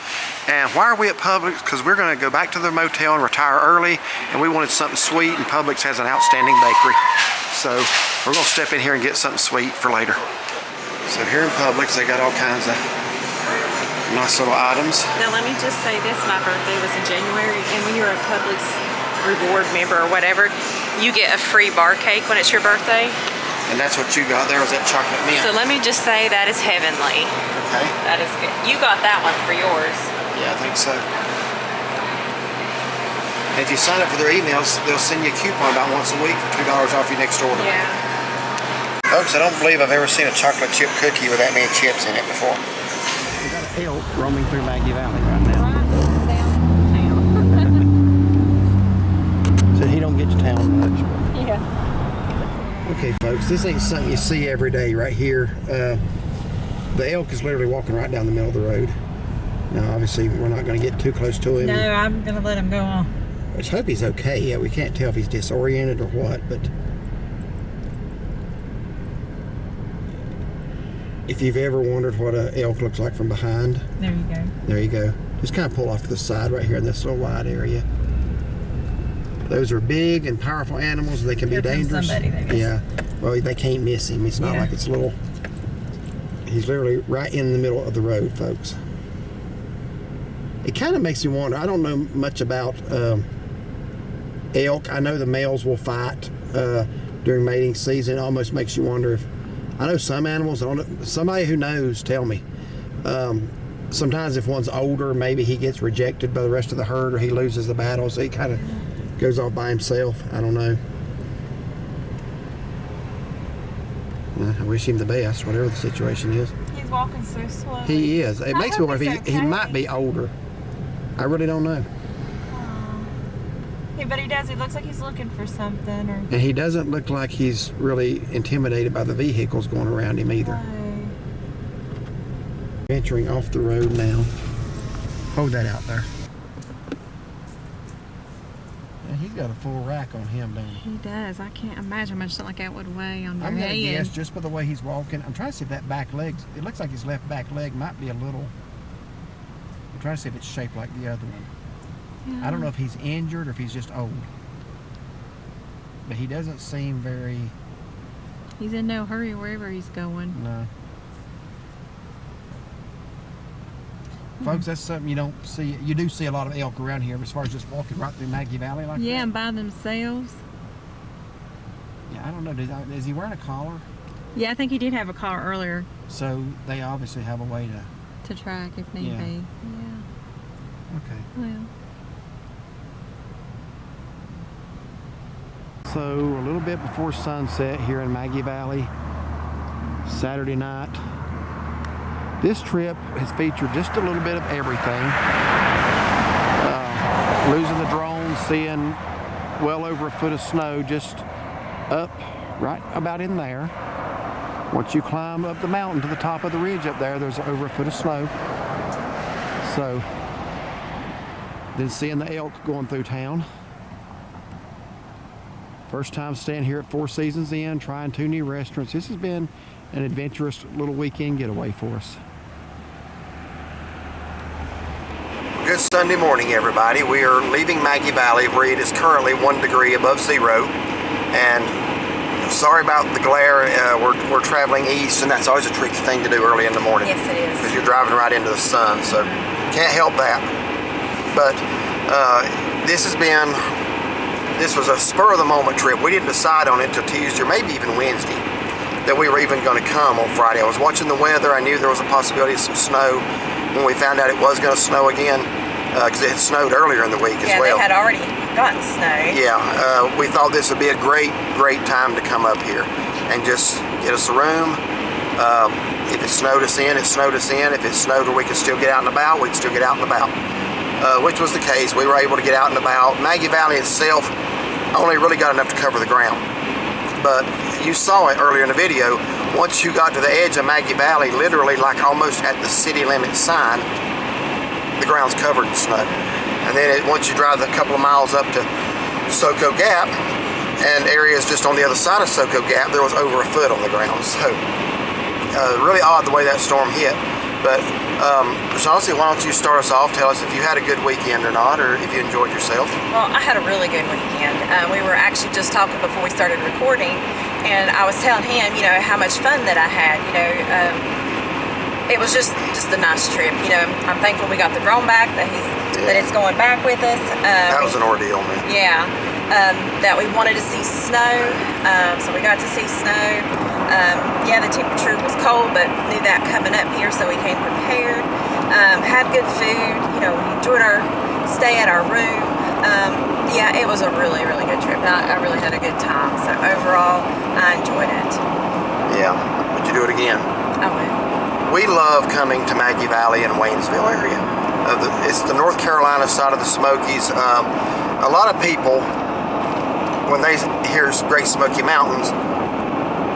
And why are we at Publix? Because we're going to go back to the motel and retire early, and we wanted something sweet, and Publix has an outstanding bakery. So we're going to step in here and get something sweet for later. So here in Publix, they got all kinds of nice little items. Now let me just say this, my birthday was in January, and when you're a Publix reward member or whatever, you get a free bar cake when it's your birthday. And that's what you got there, was that chocolate mint. So let me just say that is heavenly. Okay. That is good. You got that one for yours. Yeah, I think so. And if you sign up for their emails, they'll send you a coupon about once a week for $2 off your next order. Yeah. Folks, I don't believe I've ever seen a chocolate chip cookie with that many chips in it before. We got an elk roaming through Maggie Valley right now. So he don't get to town much. Yeah. Okay, folks, this ain't something you see every day right here. The elk is literally walking right down the middle of the road. Now, obviously, we're not going to get too close to him. No, I'm going to let him go on. Let's hope he's okay. Yeah, we can't tell if he's disoriented or what, but if you've ever wondered what an elk looks like from behind, There you go. there you go. Just kind of pull off to the side right here in this little wide area. Those are big and powerful animals. They can be dangerous. Yeah. Well, they can't miss him. It's not like it's little. He's literally right in the middle of the road, folks. It kind of makes you wonder. I don't know much about elk. I know the males will fight during mating season. It almost makes you wonder if. I know some animals. Somebody who knows, tell me. Sometimes if one's older, maybe he gets rejected by the rest of the herd, or he loses the battle, so he kind of goes off by himself. I don't know. I wish him the best, whatever the situation is. He's walking so slow. He is. It makes me wonder if he might be older. I really don't know. Yeah, but he does. He looks like he's looking for something. Or... And he doesn't look like he's really intimidated by the vehicles going around him either. No. Venturing off the road now. Hold that out there. And he's got a full rack on him, doesn't he? He does. I can't imagine much something like that would weigh on your I'm head. going to guess just by the way he's walking. I'm trying to see if that back leg, it looks like his left back leg might be a little, I'm trying to see if it's shaped like the other one. Yeah. I don't know if he's injured or if he's just old. But he doesn't seem very... He's in no hurry wherever he's going. No. Folks, that's something you don't see. You do see a lot of elk around here as far as just walking right through Maggie Valley like that. Yeah, and by themselves. Yeah, I don't know. Is he wearing a collar? Yeah, I think he did have a collar earlier. So they obviously have a way to... To track if need be. Yeah. Okay. Well. So a little bit before sunset here in Maggie Valley, Saturday night. This trip has featured just a little bit of everything. Losing the drone, seeing well over a foot of snow just up right about in there. Once you climb up the mountain to the top of the ridge up there, there's over a foot of snow. So, then seeing the elk going through town. First time staying here at Four Seasons Inn, trying 2 new restaurants. This has been an adventurous little weekend getaway for us. Good Sunday morning, everybody. We are leaving Maggie Valley where it is currently 1 degree above zero. And sorry about the glare. We're traveling east, and that's always a tricky thing to do early in the morning. Yes, it is. Because you're driving right into the sun, so can't help that. But this was a spur of the moment trip. We didn't decide on it until Tuesday or maybe even Wednesday that we were even going to come on Friday. I was watching the weather. I knew there was a possibility of some snow when we found out it was going to snow again, because it had snowed earlier in the week as well. Yeah, they had already gotten snow. Yeah, we thought this would be a great time to come up here and just get us a room. If it snowed us in, it snowed us in. If it snowed where we could still get out and about, we'd still get out and about. Which was the case. We were able to get out and about. Maggie Valley itself only really got enough to cover the ground. But you saw it earlier in the video. Once you got to the edge of Maggie Valley, literally like almost at the city limit sign, the ground's covered in snow. And then once you drive a couple of miles up to Soco Gap, and areas just on the other side of Soco Gap, there was over a foot on the ground. So really odd the way that storm hit. But Chauncey, why don't you start us off? Tell us if you had a good weekend or not, or if you enjoyed yourself. Well, I had a really good weekend. We were actually just talking before we started recording, and I was telling him, how much fun that I had. It was just a nice trip. I'm thankful we got the drone back, that it's going back with us. That was an ordeal, man. Yeah. That we wanted to see snow, so we got to see snow. Yeah, the temperature was cold, but knew that coming up here, so we came prepared. Had good food. We enjoyed our stay at our room. Yeah, it was a really, really good trip. I really had a good time. So overall, I enjoyed it. Yeah. Would you do it again? I would. We love coming to Maggie Valley and Waynesville area. It's the North Carolina side of the Smokies. A lot of people, when they hear Great Smoky Mountains,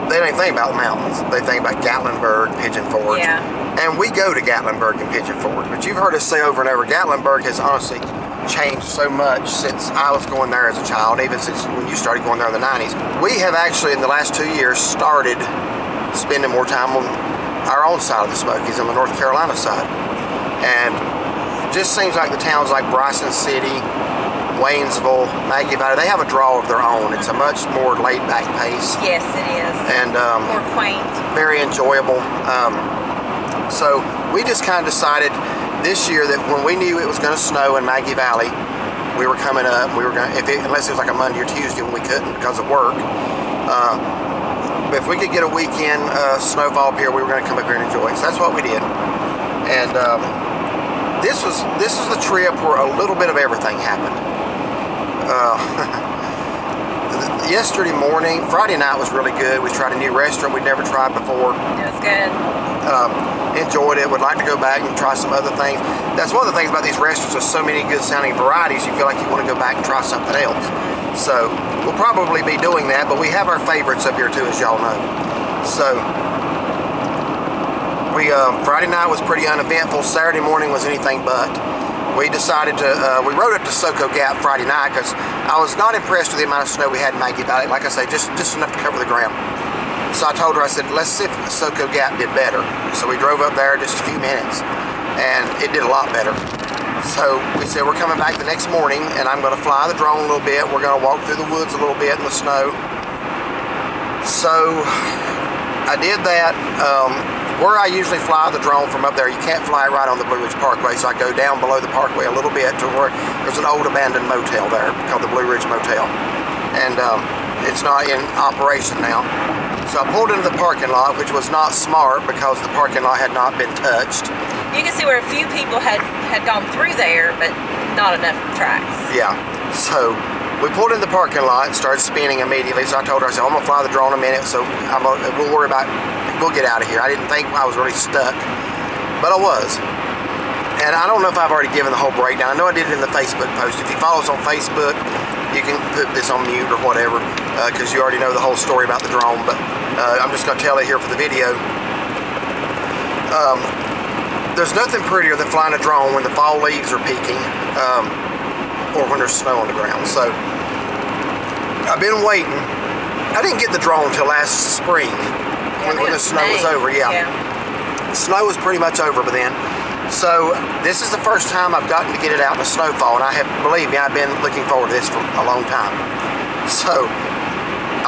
they don't think about mountains. They think about Gatlinburg, Pigeon Forge. Yeah. And we go to Gatlinburg and Pigeon Forge. But you've heard us say over and over, Gatlinburg has honestly changed so much since I was going there as a child, even since when you started going there in the 90s. We have actually, in the last 2 years, started spending more time on our own side of the Smokies, on the North Carolina side. And it just seems like the towns like Bryson City, Waynesville, Maggie Valley, they have a draw of their own. It's a much more laid-back pace. Yes, it is. And more quaint. very enjoyable. So we just kind of decided this year that when we knew it was going to snow in Maggie Valley, we were coming up. We were going, unless it was like a Monday or Tuesday when we couldn't because of work. But if we could get a weekend snowfall up here, we were going to come up here and enjoy it. So that's what we did. And this was the trip where a little bit of everything happened. Yesterday morning, Friday night was really good. We tried a new restaurant we'd never tried before. It was good. Enjoyed it. Would like to go back and try some other things. That's one of the things about these restaurants with so many good sounding varieties. You feel like you want to go back and try something else. So we'll probably be doing that, but we have our favorites up here too, as y'all know. So we Friday night was pretty uneventful. Saturday morning was anything but. We decided to, we rode up to Soco Gap Friday night because I was not impressed with the amount of snow we had in Maggie Valley. Like I say, just enough to cover the ground. So I told her, I said, let's see if Soco Gap did better. So we drove up there just a few minutes, and it did a lot better. So we said, we're coming back the next morning, and I'm going to fly the drone a little bit. We're going to walk through the woods a little bit in the snow. So I did that. Where I usually fly the drone from up there, you can't fly it right on the Blue Ridge Parkway, so I go down below the parkway a little bit to where there's an old abandoned motel there called the Blue Ridge Motel. And it's not in operation now. So I pulled into the parking lot, which was not smart because the parking lot had not been touched. You can see where a few people had gone through there, but not enough tracks. Yeah. So we pulled in the parking lot and started spinning immediately. So I told her, I said, I'm going to fly the drone in a minute, so we'll worry about, we'll get out of here. I didn't think I was really stuck, but I was. And I don't know if I've already given the whole breakdown. I know I did it in the Facebook post. If you follow us on Facebook, you can put this on mute or whatever, because you already know the whole story about the drone, but I'm just going to tell it here for the video. There's nothing prettier than flying a drone when the fall leaves are peaking, or when there's snow on the ground. So I've been waiting. I didn't get the drone until last spring, when the snow was over. Yeah. The snow was pretty much over by then. So this is the first time I've gotten to get it out in the snowfall, and believe me, I've been looking forward to this for a long time. So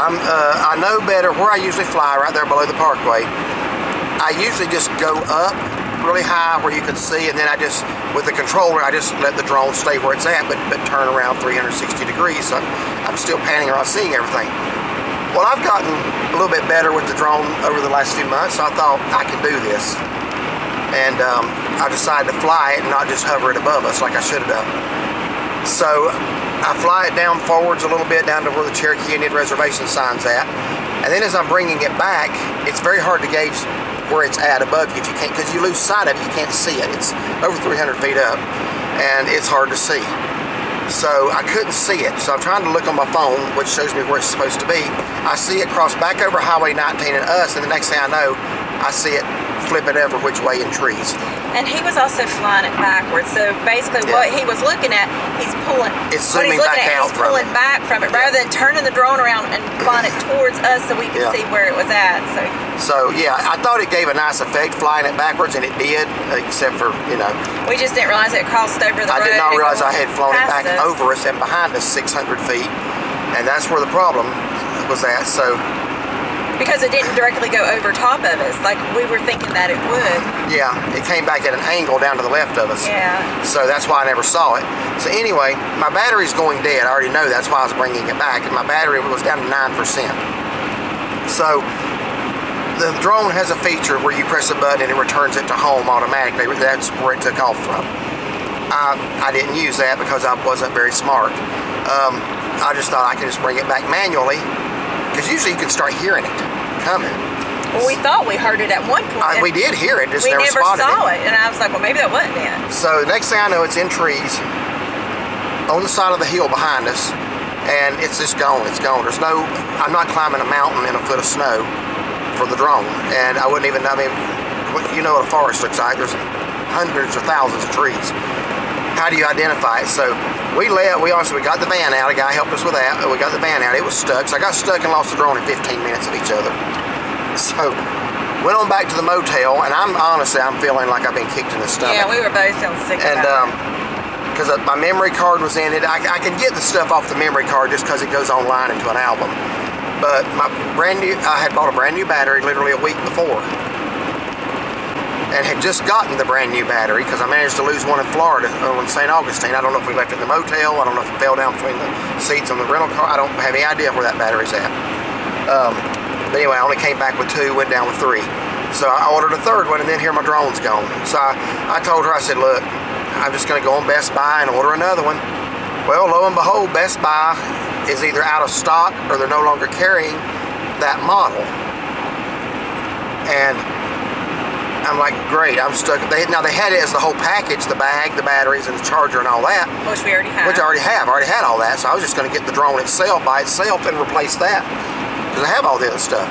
I know better where I usually fly, right there below the parkway. I usually just go up really high where you can see, and then I just, with the controller, I just let the drone stay where it's at, but turn around 360 degrees. So I'm still panning around seeing everything. Well, I've gotten a little bit better with the drone over the last few months, so I thought I can do this. And I decided to fly it and not just hover it above us like I should have done. So I fly it down forwards a little bit, down to where the Cherokee Indian Reservation sign's at. And then as I'm bringing it back, it's very hard to gauge where it's at above you if you can't, because you lose sight of it, you can't see it. It's over 300 feet up, and it's hard to see. So I couldn't see it. So I'm trying to look on my phone, which shows me where it's supposed to be. I see it cross back over Highway 19 and us, and the next thing I know, I see it flipping every which way in trees. And he was also flying it backwards. So basically what he was looking at, he's pulling. It's zooming back out from it. He's pulling back from it rather than turning the drone around and flying it towards us so we could see where it was at. So yeah, I thought it gave a nice effect flying it backwards, and it did, except for, you know. We just didn't realize it crossed over the road. I did not realize I had flown it back us. over us and behind us 600 feet. And that's where the problem was at. So because it didn't directly go over top of us like we were thinking that it would. Yeah, it came back at an angle down to the left of us. Yeah. So that's why I never saw it. So anyway, my battery's going dead. I already know that's why I was bringing it back. And my battery was down to 9%. So the drone has a feature where you press a button and it returns it to home automatically. That's where it took off from. I didn't use that because I wasn't very smart. I just thought I could just bring it back manually, because usually you can start hearing it coming. Well, we thought we heard it at one point. We did hear it, just we never spotted saw it. And I was like, well, maybe that wasn't it. So the next thing I know, it's in trees on the side of the hill behind us, and it's just gone. It's gone. There's no, I'm not climbing a mountain in a foot of snow for the drone, and I wouldn't even, I mean, you know what a forest looks like. There's hundreds or thousands of trees. How do you identify it? So we got the van out. A guy helped us with that. We got the van out. It was stuck. So I got stuck and lost the drone in 15 minutes of each other. So Went on back to the motel, and I'm feeling like I've been kicked in the stomach. Yeah, we were both feeling sick. And because my memory card was in it, I can get the stuff off the memory card just because it goes online into an album. But I had bought a brand new battery literally a week before, and had just gotten the brand new battery because I managed to lose one in Florida in St. Augustine. I don't know if we left it in the motel. I don't know if it fell down between the seats on the rental car. I don't have any idea where that battery's at. But anyway, I only came back with 2, went down with 3. So I ordered a third one, and then here my drone's gone. So I told her, I said, look, I'm just going to go on Best Buy and order another one. Well, lo and behold, Best Buy is either out of stock or they're no longer carrying that model. And I'm like, great, I'm stuck. Now they had it as the whole package, the bag, the batteries, and the charger and all that. Which we already have. Which I already have. I already had all that. So I was just going to get the drone itself by itself and replace that. Because I have all the other stuff.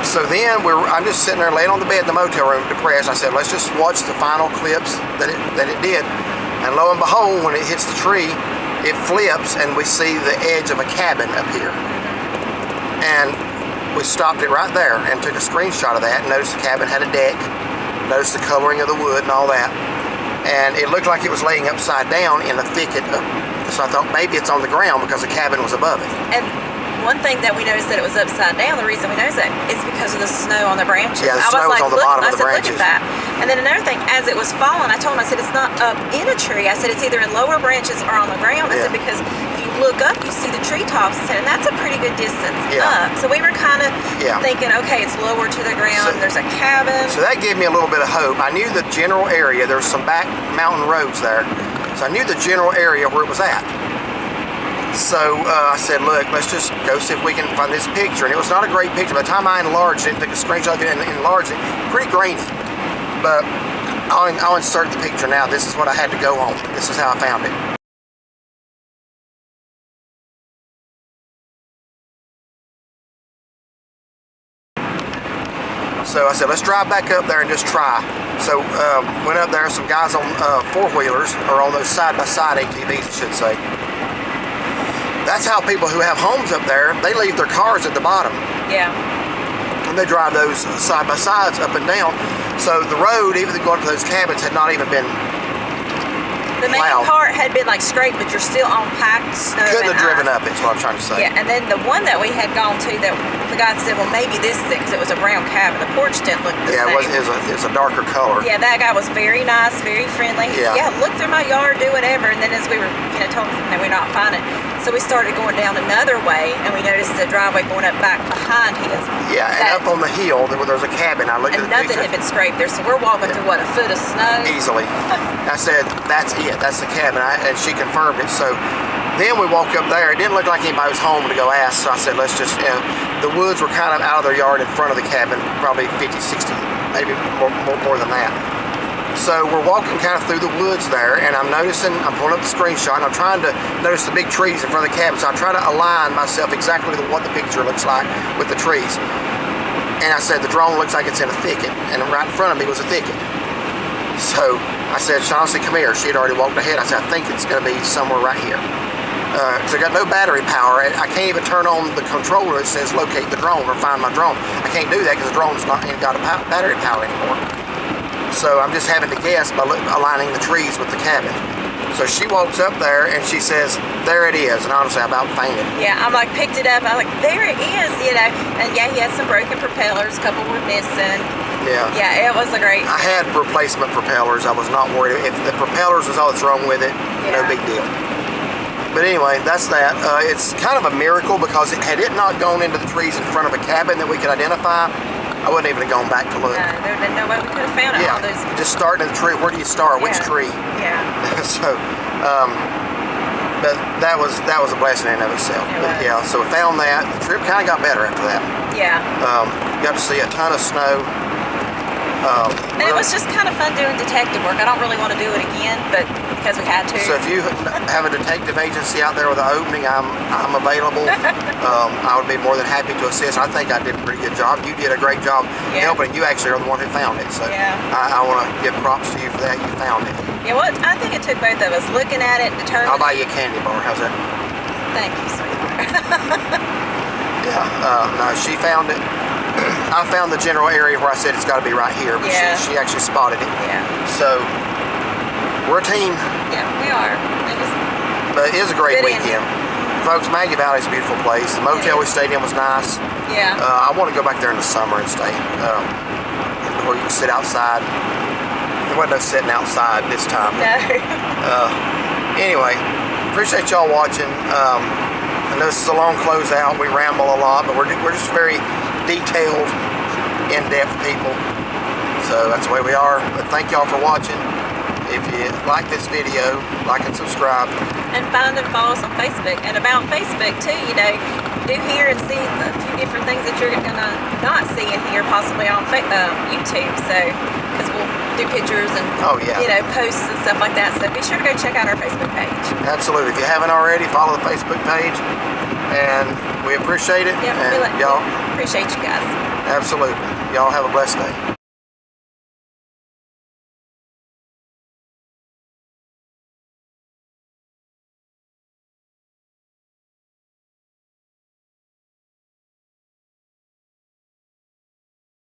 So then I'm just sitting there laying on the bed in the motel room depressed. I said, let's just watch the final clips that it did. And lo and behold, when it hits the tree, it flips and we see the edge of a cabin appear. And we stopped it right there and took a screenshot of that and noticed the cabin had a deck, noticed the coloring of the wood and all that. And it looked like it was laying upside down in a thicket. So I thought maybe it's on the ground because the cabin was above it. And one thing that we noticed that it was upside down, the reason we noticed that is because of the snow on the branches. Yeah, the snow was on the bottom of the branches. Look at that. And then another thing, as it was falling, I told him, I said, it's not up in a tree. I said, it's either in lower branches or on the ground. I said, because if you look up, you see the treetops. I said, and that's a pretty good distance up. So we were kind of thinking, okay, it's lower to the ground. There's a cabin. So that gave me a little bit of hope. I knew the general area. There was some back mountain roads there. So I knew the general area where it was at. So I said, look, let's just go see if we can find this picture. And it was not a great picture. By the time I enlarged it, took a screenshot of it and enlarged it, pretty grainy. But I'll insert the picture now. This is what I had to go on. This is how I found it. So I said, let's drive back up there and just try. So went up there, some guys on four-wheelers, or on those side-by-side ATVs, I should say. That's how people who have homes up there, they leave their cars at the bottom. Yeah. And they drive those side-by-sides up and down. So the road, even going to those cabins, had not even been the main part had been like scraped, but you're still on packed snow. Couldn't have driven up, is what I'm trying to say. Yeah, and then the one that we had gone to, that the guy said, well, maybe this is it, because it was a brown cabin. The porch didn't look the same. Yeah, it was a darker color. Yeah, that guy was very nice, very friendly. He said, yeah, look through my yard, do whatever. And then as we were, told him that we're not finding it. So we started going down another way, and we noticed the driveway going up back behind his. Yeah, and up on the hill, there was a cabin. I looked at the picture. And nothing had been scraped there, so we're walking through, what, a foot of snow? Easily. I said, that's it. That's the cabin. And she confirmed it. So then we walked up there. It didn't look like anybody was home to go ask, so I said, let's just, the woods were kind of out of their yard in front of the cabin, probably 50, 60, maybe more than that. So we're walking kind of through the woods there, and I'm pulling up the screenshot, and I'm trying to notice the big trees in front of the cabin. So I try to align myself exactly to what the picture looks like with the trees. And I said, the drone looks like it's in a thicket, and right in front of me was a thicket. So I said, Chauncey, come here. She had already walked ahead. I said, I think it's going to be somewhere right here. Because I got no battery power. I can't even turn on the controller that says locate the drone or find my drone. I can't do that because the drone's not ain't got a battery power anymore. So I'm just having to guess by aligning the trees with the cabin. So she walks up there and she says, there it is. And honestly, I about fainted. Yeah, I'm like, picked it up. I'm like, there it is, And yeah, he had some broken propellers. A couple were missing. Yeah. Yeah, it was a great. I had replacement propellers. I was not worried. If the propellers was all that's wrong with it, no big deal. But anyway, that's that. It's kind of a miracle because had it not gone into the trees in front of a cabin that we could identify, I wouldn't even have gone back to look. No, there would have been no way we could have found it. Yeah, all those... just starting at the tree. Where do you start? Which tree? Yeah. So, but that was a blessing in and of itself. But yeah, so we found that. The trip kind of got better after that. Yeah. Got to see a ton of snow. And it was just kind of fun doing detective work. I don't really want to do it again, but because we had to. So if you have a detective agency out there with an opening, I'm available. I would be more than happy to assist. I think I did a pretty good job. You did a great job helping. You actually are the one who found it. So I want to give props to you for that. You found it. Yeah, well, I think it took both of us looking at it, determining. I'll buy you a candy bar. How's that? Thank you, sweetheart. Yeah. No, she found it. I found the general area where I said it's got to be right here, but Yeah. she actually spotted it. Yeah. So we're a team, Yeah, we are. It was but it is a great Good weekend. Folks, Maggie Valley is a beautiful place. The motel we stayed in was nice. Yeah. I want to go back there in the summer and stay where you can sit outside. There wasn't no sitting outside this time. No. Anyway, appreciate y'all watching. I know this is a long closeout. We ramble a lot, but we're just very detailed, in-depth people. So that's the way we are. But thank y'all for watching. If you like this video, like and subscribe. And find and follow us on Facebook. And about Facebook too, you know, do hear and see a few different things that you're gonna not see in here, possibly on YouTube. So, because we'll do pictures and you know, posts and stuff like that. So be sure to go check out our Facebook page. Absolutely. If you haven't already, follow the Facebook page, and we appreciate it. Yep, and y'all appreciate you guys. absolutely. Y'all have a blessed day.